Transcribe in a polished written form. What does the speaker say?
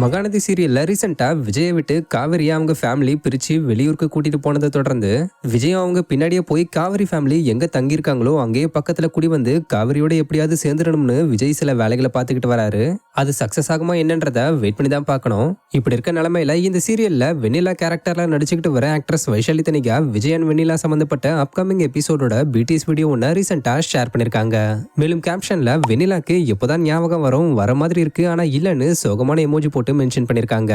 மகாநதி சீரியல்ல ரீசெண்டா விஜயை விட்டு காவிரியா அவங்க ஃபேமிலி பிரிச்சு வெளியூருக்கு கூட்டிட்டு போனதை தொடர்ந்து விஜய் அவங்க பின்னாடியே போய் காவிரி ஃபேமிலி எங்க தங்கியிருக்காங்களோ அங்கேயே பக்கத்துல குடி வந்து காவிரியோட எப்படியாவது சேர்ந்துடணும்னு விஜய் சில வேலைகளை பார்த்துக்கிட்டு வராரு. அது சக்சஸ் ஆகுமா என்னன்றத வெயிட் பண்ணி தான் பார்க்கணும். இப்படி இருக்க நிலைமையில இந்த சீரியல்ல வெண்ணிலா கேரக்டர்ல நடிச்சுக்கிட்டு வர ஆக்ட்ரஸ் வைஷாலி தனிகா விஜய் அண்ட் வெண்ணிலா சம்பந்தப்பட்ட அப்கமிங் எபிசோடோட பிடிஎஸ் வீடியோ ஒன்னு ரீசெண்டா ஷேர் பண்ணிருக்காங்க. மேலும் கேப்ஷன்ல வெண்ணிலாக்கு எப்போதான் ஞாபகம் வர மாதிரி இருக்கு ஆனா இல்லன்னு சோகமான எமோஜி போட்டு மென்ஷன் பண்ணிருக்காங்க.